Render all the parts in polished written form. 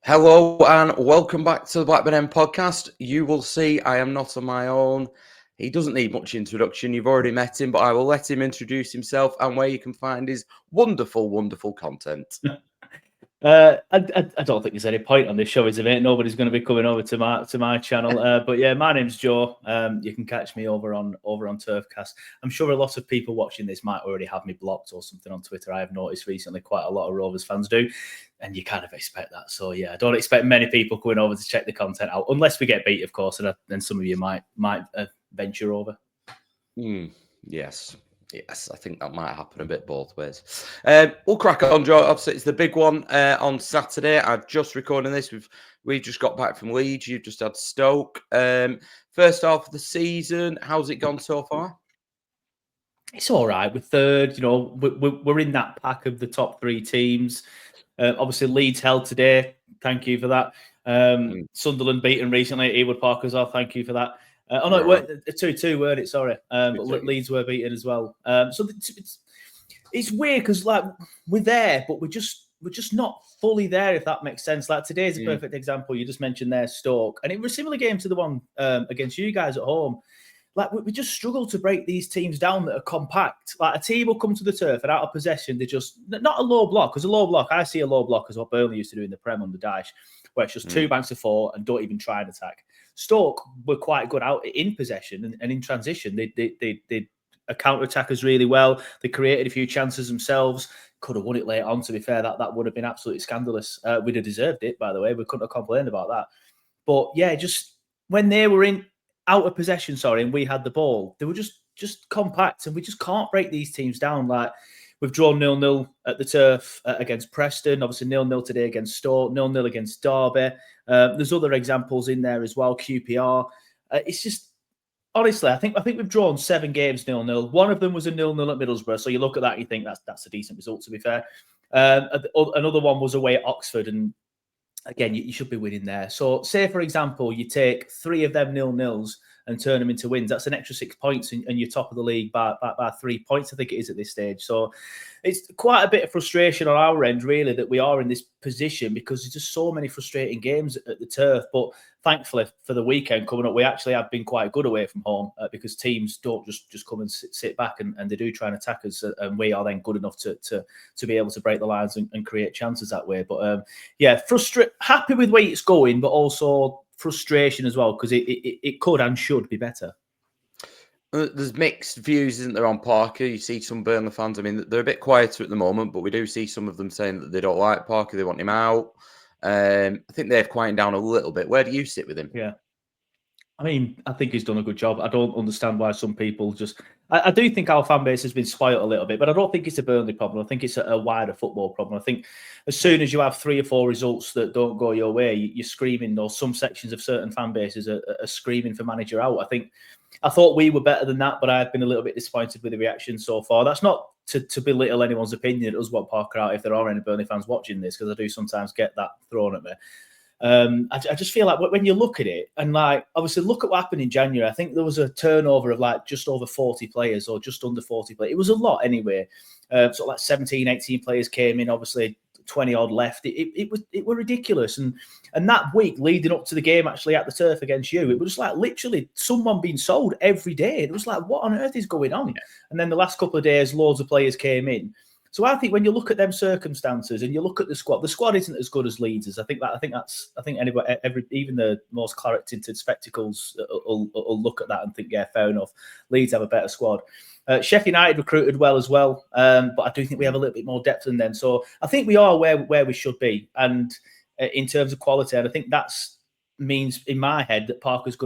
Hello and welcome back to the Blackburn End Podcast. You will see I am not on my own. He doesn't need much introduction. You've already met him, but I will let him introduce himself and where you can find his wonderful, wonderful content. I don't think there's any point on this show, is there? Nobody's going to be coming over to my channel. But yeah, my name's Joe. You can catch me over on Turfcast. I'm sure a lot of people watching this might already have me blocked or something on Twitter. I have noticed recently quite a lot of Rovers fans do, and you kind of expect that. So yeah, I don't expect many people coming over to check the content out, unless we get beat, of course, and then some of you might venture over. Yes, I think that might happen a bit both ways. We'll crack on, Joe. Obviously, it's the big one on Saturday. I've just recording this. We've just got back from Leeds. You've just had Stoke. First half of the season, how's it gone so far? It's all right. We're third. You know, we're in that pack of the top three teams. Obviously, Leeds held today. Thank you for that. Sunderland beaten recently at Ewood Park as well. Thank you for that. Oh no, it weren't a 2-2, weren't it? Sorry, but Leeds were beaten as well. So it's weird because like we're there, but we're just not fully there. If that makes sense. Like today's a perfect example. You just mentioned there Stoke, and it was a similar game to the one against you guys at home. Like we just struggle to break these teams down that are compact. Like a team will come to the turf and out of possession, they just not a low block. Because a low block, I see a low block as what Burnley used to do in the Prem under Dyche, where it's just two banks of four and don't even try and attack. Stoke were quite good out in possession and in transition. They counter-attack us really well. They created a few chances themselves. Could have won it late on, to be fair. That would have been absolutely scandalous. We'd have deserved it, by the way. We couldn't have complained about that. But yeah, just when they were out of possession, and we had the ball, they were just compact, and we just can't break these teams down. Like we've drawn 0-0 at the turf against Preston, obviously 0-0 today against Stoke, 0-0 against Derby. There's other examples in there as well. QPR. It's just honestly, I think we've drawn 7 games 0-0. One of them was a 0-0 at Middlesbrough, so you look at that, and you think that's a decent result. To be fair, another one was away at Oxford, and again, you should be winning there. So, say for example, you take 3 of them 0-0s and turn them into wins. That's an extra 6 points, and you're top of the league by 3 points, I think it is at this stage. So it's quite a bit of frustration on our end, really, that we are in this position because there's just so many frustrating games at the turf. But thankfully, for the weekend coming up, we actually have been quite good away from home because teams don't just come and sit back, and they do try and attack us, and we are then good enough to be able to break the lines and create chances that way. But yeah, happy with where it's going, but also frustration as well because it could and should be better. There's mixed views, isn't there, on Parker? You see some Burnley fans. I mean, they're a bit quieter at the moment, but we do see some of them saying that they don't like Parker. They want him out. I think they've quieted down a little bit. Where do you sit with him? Yeah. I mean, I think he's done a good job. I don't understand why some people just... I do think our fan base has been spoiled a little bit, but I don't think it's a Burnley problem. I think it's a wider football problem. I think as soon as you have 3 or 4 results that don't go your way, you're screaming, or some sections of certain fan bases are screaming for manager out. I thought we were better than that, but I've been a little bit disappointed with the reaction so far. That's not to belittle anyone's opinion. It does want Parker out if there are any Burnley fans watching this, because I do sometimes get that thrown at me. I just feel like when you look at it, and like obviously look at what happened in January. I think there was a turnover of like just over 40 players or just under 40 players. It was a lot anyway. So like 17, 18 players came in, obviously 20 odd left. It was ridiculous. And that week leading up to the game actually at the turf against you, it was just like literally someone being sold every day. It was like, what on earth is going on? And then the last couple of days, loads of players came in. So I think when you look at them circumstances and you look at the squad isn't as good as Leeds'. I think anybody, even the most claret-tinted spectacles will look at that and think, yeah, fair enough. Leeds have a better squad. Sheffield United recruited well as well, but I do think we have a little bit more depth than them. So I think we are where we should be, and in terms of quality, and I think that means in my head that Parker's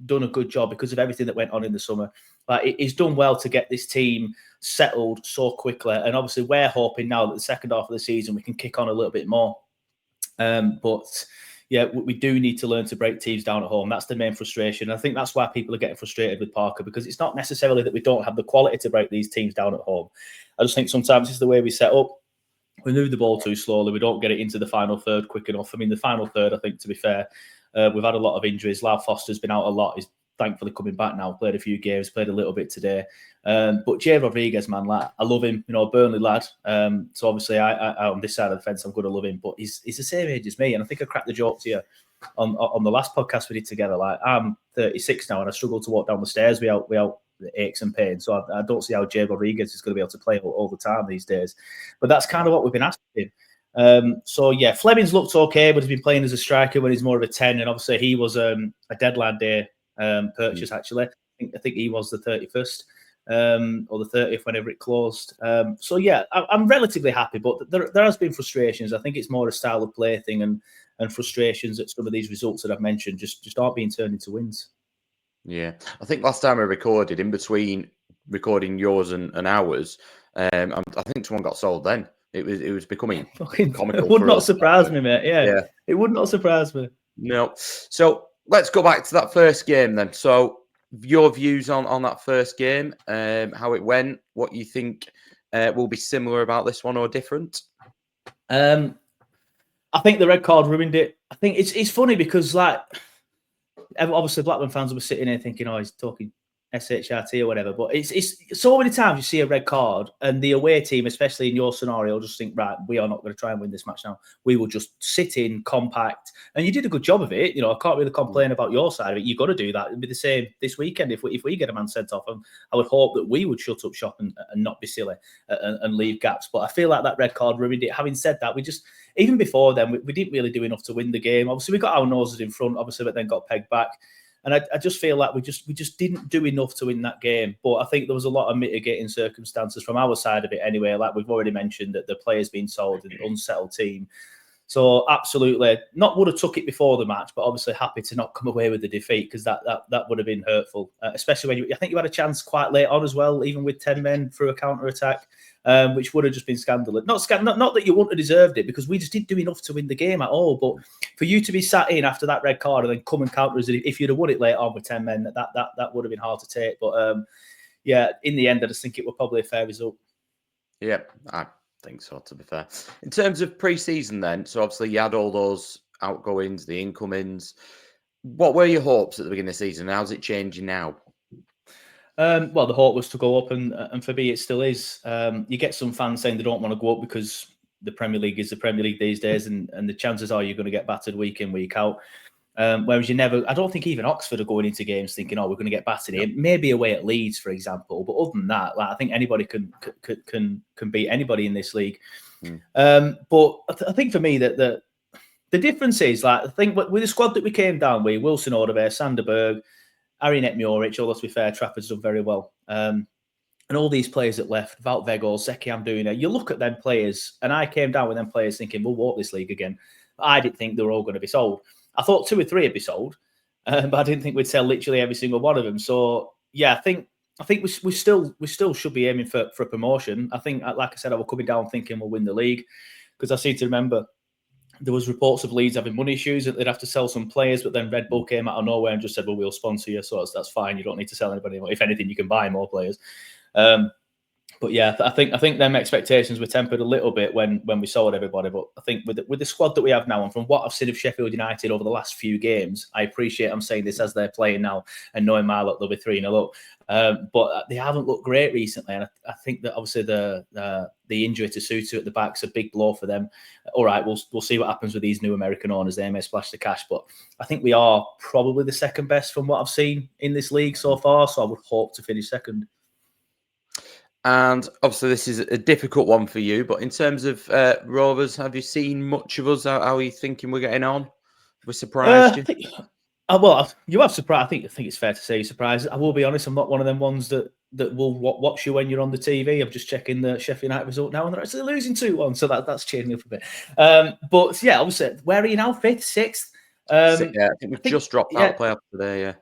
done a good job because of everything that went on in the summer. Like he's done well to get this team settled so quickly, and obviously we're hoping now that the second half of the season we can kick on a little bit more. But yeah, we do need to learn to break teams down at home. That's the main frustration. I think that's why people are getting frustrated with Parker, because it's not necessarily that we don't have the quality to break these teams down at home. I just think sometimes it's the way we set up. We move the ball too slowly. We don't get it into the final third quick enough. I mean, the final third, I think, to be fair, we've had a lot of injuries. Lau Foster's been out a lot. He's thankfully coming back now. Played a few games, played a little bit today. But Jay Rodriguez, man, like, I love him. You know, Burnley lad. So obviously, I on this side of the fence, I'm going to love him. But he's the same age as me, and I think I cracked the joke to you on the last podcast we did together. Like, I'm 36 now, and I struggle to walk down the stairs without the aches and pains. So I don't see how Jay Rodriguez is going to be able to play all the time these days. But that's kind of what we've been asking. So yeah, Fleming's looked okay, but he's been playing as a striker when he's more of a 10, and obviously he was a deadline day purchase. Actually, I think he was the 31st or the 30th whenever it closed. So yeah, I'm relatively happy, but there has been frustrations. I think it's more a style of play thing and frustrations that some of these results that I've mentioned just aren't being turned into wins. Yeah, I think last time I recorded, in between recording yours and ours, I think someone got sold then. It was becoming comical. It would not surprise me, mate. Yeah, it would not surprise me. No. So let's go back to that first game then. So your views on that first game, how it went, what you think will be similar about this one or different? I think the red card ruined it. I think it's funny because, like, obviously Blackburn fans will be sitting here thinking, oh, he's talking SHRT or whatever. But it's so many times you see a red card and the away team, especially in your scenario, just think, right, we are not going to try and win this match now. We will just sit in, compact. And you did a good job of it. You know, I can't really complain about your side of it. You've got to do that. It'd be the same this weekend. If we get a man sent off, I would hope that we would shut up shop and not be silly and leave gaps. But I feel like that red card ruined it. Having said that, we just, even before then, we didn't really do enough to win the game. Obviously, we got our noses in front, obviously, but then got pegged back. And I just feel like we just didn't do enough to win that game. But I think there was a lot of mitigating circumstances from our side of it anyway. Like we've already mentioned, that the players being sold, an unsettled team. So absolutely, not would have took it before the match, but obviously happy to not come away with the defeat, because that would have been hurtful. Especially when I think you had a chance quite late on as well, even with 10 men through a counter attack. Which would have just been scandalous. Not that you wouldn't have deserved it, because we just didn't do enough to win the game at all. But for you to be sat in after that red card and then come and counter us, if you'd have won it late on with 10 men, that would have been hard to take. But yeah, in the end, I just think it was probably a fair result. Yeah, I think so, to be fair. In terms of pre-season then, so obviously you had all those outgoings, the incomings. What were your hopes at the beginning of the season? How's it changing now? Well, the hope was to go up, and for me, it still is. You get some fans saying they don't want to go up because the Premier League is the Premier League these days, and the chances are you're going to get battered week in, week out. Whereas you never, I don't think even Oxford are going into games thinking, oh, we're going to get battered here. Maybe away at Leeds, for example. But other than that, like, I think anybody can beat anybody in this league. But I think for me that the difference is, like, I think with the squad that we came down with, Wilson Odebear, Sanderberg, Harry Netmurich, although to be fair, Trafford's done very well. And all these players that left, Wout Weghorst, Zeki Amdouna, you look at them players, and I came down with them players thinking, we'll walk this league again. I didn't think they were all going to be sold. I thought 2 or 3 would be sold, but I didn't think we'd sell literally every single one of them. So, yeah, I think we still should be aiming for a promotion. I think, like I said, I was coming down thinking we'll win the league, because I seem to remember there was reports of Leeds having money issues, that they'd have to sell some players, but then Red Bull came out of nowhere and just said, well, we'll sponsor you, so that's fine. You don't need to sell anybody anymore. If anything, you can buy more players. But yeah, I think them expectations were tempered a little bit when we sold everybody. But I think with the squad that we have now, and from what I've seen of Sheffield United over the last few games, I appreciate I'm saying this as they're playing now and knowing my luck, they'll be 3-0 up. But they haven't looked great recently, and I think that obviously the injury to Sutu at the back's a big blow for them. All right, we'll see what happens with these new American owners. They may splash the cash, but I think we are probably the second best from what I've seen in this league so far. So I would hope to finish second. And obviously, this is a difficult one for you. But in terms of Rovers, have you seen much of us? How are you thinking we're getting on? We surprised you? Well, you have surprised. I think it's fair to say you're surprised. I will be honest, I'm not one of them ones that will watch you when you're on the TV. I'm just checking the Sheffield United result now, and they're actually losing 2-1, so that's cheering me up a bit. But yeah, obviously, where are you now? 5th, 6th? Yeah, I think we've just dropped out of playoffs today. Yeah.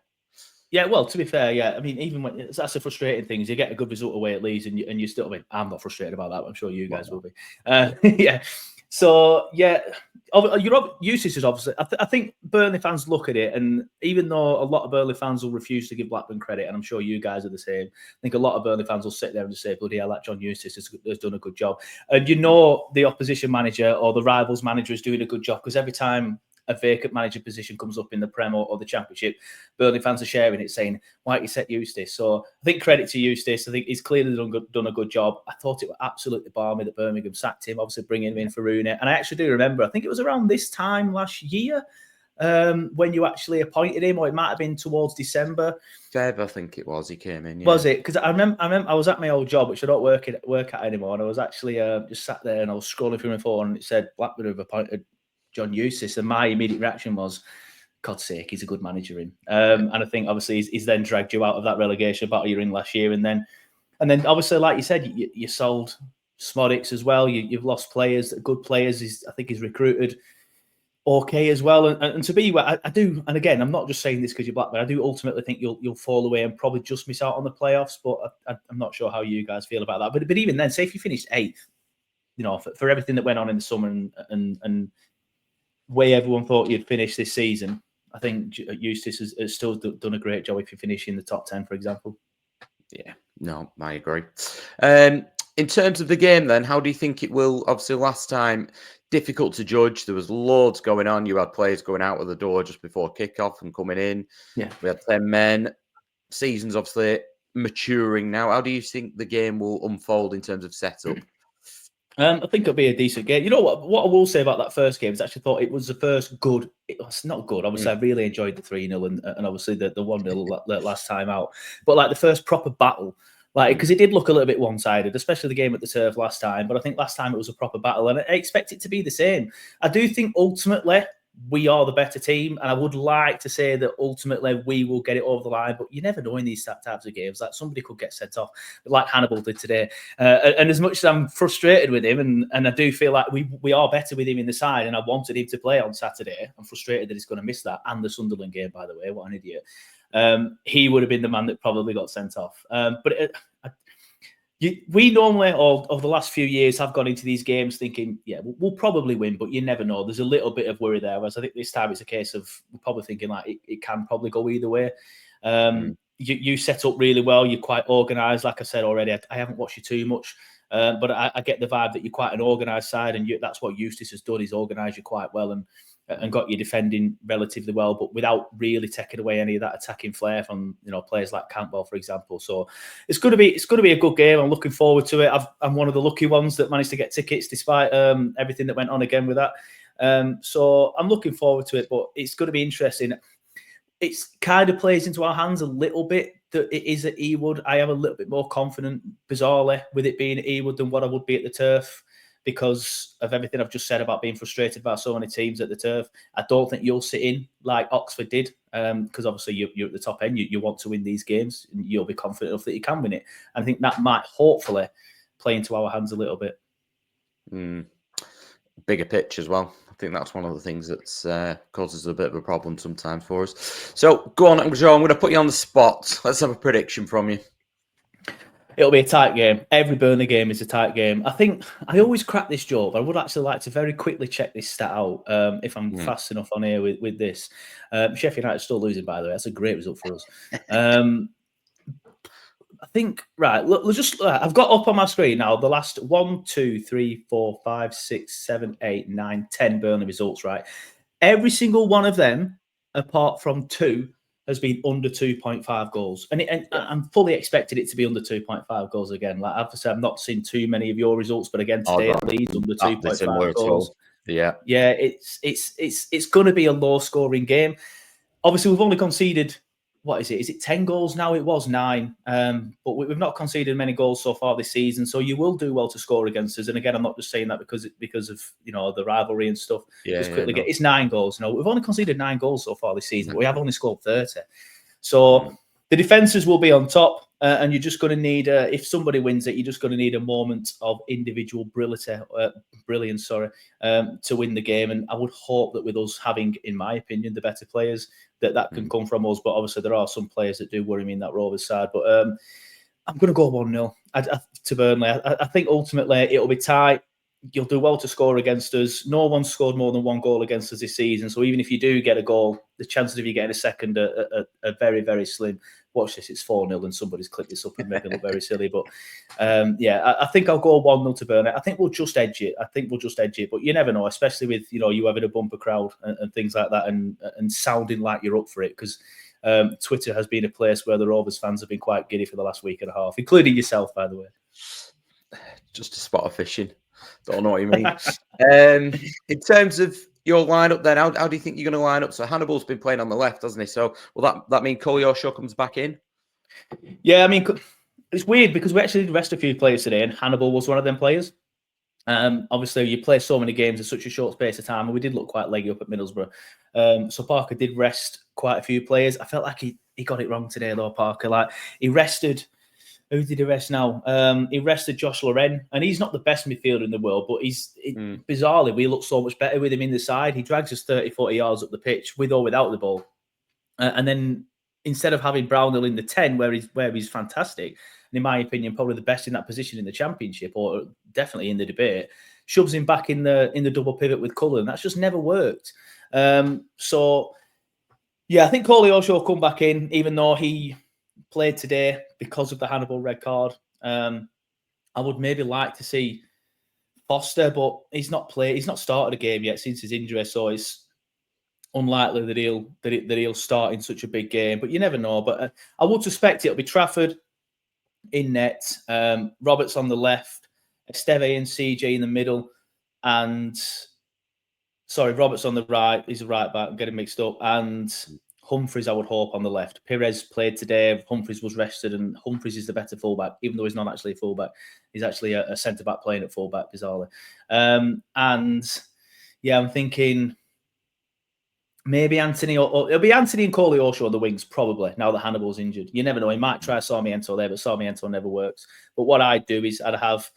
Yeah, well, to be fair, yeah. I mean, even when that's the frustrating thing is you get a good result away at Leeds, and you still. I mean, I'm not frustrated about that. But I'm sure you guys will be. Yeah. So yeah, Eustace is obviously. I think Burnley fans look at it, and even though a lot of Burnley fans will refuse to give Blackburn credit, and I'm sure you guys are the same. I think a lot of Burnley fans will sit there and just say, "Bloody hell, that John Eustace has done a good job," and the opposition manager or the rivals manager is doing a good job, because every time a vacant manager position comes up in the Prem or the Championship, Burnley fans are sharing it saying, why don't you set Eustace? So I think credit to Eustace. I think he's clearly done a good job. I thought it was absolutely balmy that Birmingham sacked him, obviously bringing him in for Rooney. And I actually do remember, I think it was around this time last year when you actually appointed him, or it might have been towards December. Feb, I think it was. He came in. Yeah. Was it? Because I remember I was at my old job, which I don't work at anymore, and I was actually just sat there and I was scrolling through my phone, and it said Blackburn have appointed John Eustace, and my immediate reaction was, God's sake, he's a good manager in. And I think obviously he's then dragged you out of that relegation battle you're in last year, and then obviously, like you said, you sold Smodics as well. You've lost players, good players. I think he's recruited okay as well, and to be where I do, and again, I'm not just saying this because you're Blackburn. I do ultimately think you'll fall away and probably just miss out on the playoffs. But I'm not sure how you guys feel about that. But even then, say if you finished 8th, for everything that went on in the summer and way everyone thought you'd finish this season, I think Eustace has still done a great job if you finish in the top 10, for example. Yeah, no, I agree. In terms of the game, then, how do you think it will? Obviously, last time, difficult to judge. There was loads going on. You had players going out of the door just before kickoff and coming in. Yeah, we had 10 men. Season's obviously maturing now. How do you think the game will unfold in terms of setup? I think it'll be a decent game. You know what I will say about that first game is I actually thought it was the first good. It's not good. Obviously, I really enjoyed the 3-0 and obviously the 1-0 last time out. But like the first proper battle, because it did look a little bit one-sided, especially the game at the turf last time. But I think last time it was a proper battle, and I expect it to be the same. I do think ultimately we are the better team, and I would like to say that ultimately we will get it over the line, but you never know in these types of games. Like somebody could get sent off, like Hannibal did today. And as much as I'm frustrated with him, and I do feel like we are better with him in the side, and I wanted him to play on Saturday. I'm frustrated that he's going to miss that, and the Sunderland game, by the way. What an idiot. He would have been the man that probably got sent off. We normally, over the last few years, have gone into these games thinking, yeah, we'll probably win, but you never know. There's a little bit of worry there. Whereas I think this time it's a case of we're probably thinking like it can probably go either way. You set up really well. You're quite organised. Like I said already, I haven't watched you too much, but I get the vibe that you're quite an organised side, and that's what Eustace has done. He's organised you quite well and got you defending relatively well, but without really taking away any of that attacking flair from players like Campbell, for example. So it's going to be a good game. I'm looking forward to it. I'm one of the lucky ones that managed to get tickets despite everything that went on again with that. So I'm looking forward to it, but it's going to be interesting. It's kind of plays into our hands a little bit that it is at Ewood. I am a little bit more confident, bizarrely, with it being at Ewood than what I would be at the turf, because of everything I've just said about being frustrated by so many teams at the turf. I don't think you'll sit in like Oxford did, because obviously you're at the top end. You want to win these games, and you'll be confident enough that you can win it. And I think that might hopefully play into our hands a little bit. Bigger pitch as well. I think that's one of the things that causes a bit of a problem sometimes for us. So go on, Joe. I'm going to put you on the spot. Let's have a prediction from you. It'll be a tight game. Every Burnley game is a tight game. I think I always crack this joke, but I would actually like to very quickly check this stat out if I'm fast enough on here with this. Sheffield United still losing, by the way. That's a great result for us. I think, right, look, I've got up on my screen now the last 1, 2, 3, 4, 5, 6, 7, 8, 9, 10 Burnley results, right? Every single one of them, apart from 2, has been under 2.5 goals. And I'm fully expected it to be under 2.5 goals again. Like I've said, I've not seen too many of your results, but again, today at Leeds under 2.5 goals. Yeah, it's going to be a low-scoring game. Obviously, we've only conceded, what is it? Is it 10 goals now? It was 9. But we've not conceded many goals so far this season. So you will do well to score against us. And again, I'm not just saying that because of the rivalry and stuff. It's 9 goals. We've only conceded 9 goals so far this season, but we have only scored 30. So the defences will be on top. And you're just going to need, if somebody wins it, you're just going to need a moment of individual brilliance, to win the game. And I would hope that with us having, in my opinion, the better players, that can come from us. But obviously, there are some players that do worry me in that Rovers side. But I'm going to go 1-0 to Burnley. I think ultimately it'll be tight. you'll do well to score against us. No one's scored more than 1 goal against us this season. So even if you do get a goal, the chances of you getting a second are very, very slim. Watch this, it's 4-0 and somebody's clipped this up and made me look very silly. But I think I'll go 1-0 to Burnley. I think we'll just edge it. But you never know, especially with, you having a bumper crowd and things like that and sounding like you're up for it. Because Twitter has been a place where the Rovers fans have been quite giddy for the last week and a half, including yourself, by the way. Just a spot of fishing. Don't know what you mean. In terms of your lineup, then, how do you think you're going to line up? So Hannibal's been playing on the left, hasn't he? So will that mean Koleosho comes back in? Yeah, I mean, it's weird because we actually did rest a few players today, and Hannibal was one of them players. Obviously, you play so many games in such a short space of time, and we did look quite leggy up at Middlesbrough. So Parker did rest quite a few players. I felt like he got it wrong today, though, Parker. Like, he rested... Who did he rest now? He rested Josh Loren, and he's not the best midfielder in the world, but bizarrely, we look so much better with him in the side. He drags us 30, 40 yards up the pitch with or without the ball. And then instead of having Brownhill in the 10, where he's fantastic, and in my opinion, probably the best in that position in the Championship, or definitely in the debate, shoves him back in the double pivot with Cullen. That's just never worked. So, yeah, I think Koleosho will come back in, even though he played today because of the Hannibal red card. I would maybe like to see Foster, but he's not started a game yet since his injury, so it's unlikely that he'll start in such a big game. But you never know. But I would suspect it'll be Trafford in net, Roberts on the left, Esteve and CJ in the middle, and Roberts on the right. He's a right back. I'm getting mixed up. And Humphreys, I would hope, on the left. Perez played today. Humphreys was rested, and Humphreys is the better fullback, even though he's not actually a fullback. He's actually a centre-back playing at fullback, bizarrely. I'm thinking maybe Anthony, or it'll be Anthony and Koleosho on the wings, probably, now that Hannibal's injured. You never know. He might try Sarmiento there, but Sarmiento never works. But what I'd do is I'd have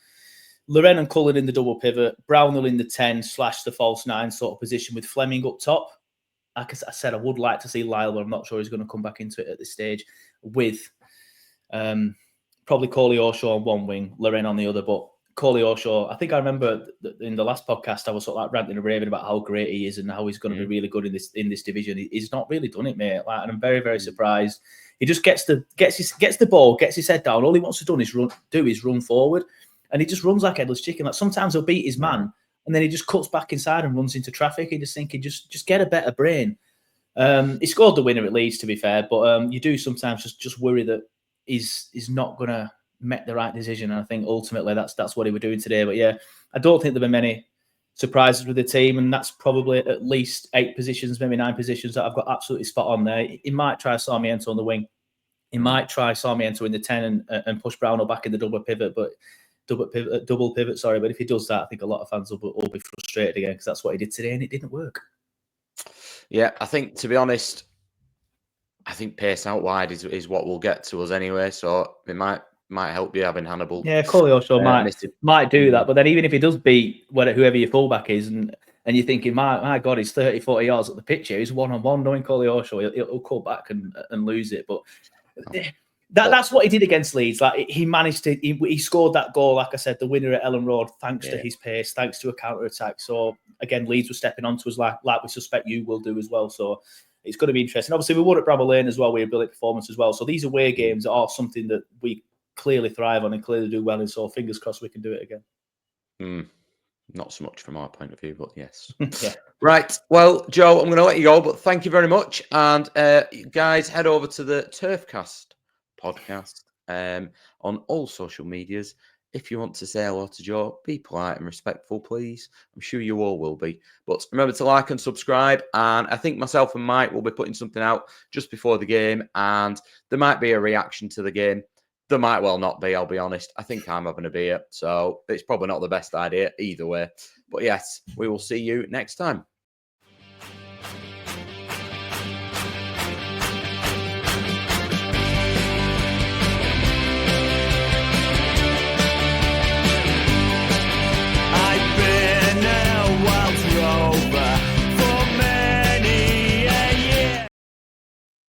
Loren and Cullen in the double pivot, Brownhill in the 10 / the false 9 sort of position with Fleming up top. Like I said, I would like to see Lyle, but I'm not sure he's going to come back into it at this stage, with probably Koleosho on one wing, Loren on the other. But Koleosho, I think I remember in the last podcast, I was sort of like ranting and raving about how great he is and how he's going to be really good in this division. He's not really done it, mate. And I'm very, very surprised. He just gets the ball, gets his head down. All he wants to do is run forward, and he just runs like headless chicken. Like, sometimes he'll beat his man, and then he just cuts back inside and runs into traffic. You're just thinking, just get a better brain. He scored the winner at Leeds, to be fair, but you do sometimes just worry that he's not going to make the right decision. And I think ultimately that's what he was doing today. But yeah, I don't think there were many surprises with the team, and that's probably at least 8 positions, maybe 9 positions that I've got absolutely spot on there. He might try Sarmiento on the wing. He might try Sarmiento in the 10 and push Brownhill back in the double pivot, but if he does that, I think a lot of fans will be frustrated again, because that's what he did today and it didn't work. Yeah, I think, to be honest, I think pace out wide is what will get to us anyway, so it might help you having Hannibal. Yeah, Koleosho might do that, but then even if he does beat whoever your fullback is, and you're thinking, my God, he's 30, 40 yards at the pitch here, he's one-on-one, knowing Koleosho, he'll call back and lose it. But that's what he did against Leeds. Like, he managed to, he scored that goal, like I said, the winner at Ellen Road, thanks to his pace, thanks to a counter-attack. So again, Leeds were stepping onto us like we suspect you will do as well. So it's going to be interesting. Obviously, we won at Bramall Lane as well. We had a brilliant performance as well. So these away games are something that we clearly thrive on and clearly do well in. So fingers crossed we can do it again. Not so much from our point of view, but yes. Yeah. Right. Well, Joe, I'm going to let you go, but thank you very much. And guys, head over to the Turfcast podcast on all social medias. If you want to say hello to Joe, be polite and respectful, please. I'm sure you all will be. But remember to like and subscribe. And I think myself and Mike will be putting something out just before the game. And there might be a reaction to the game. There might well not be, I'll be honest. I think I'm having a beer. So it's probably not the best idea either way. But yes, we will see you next time.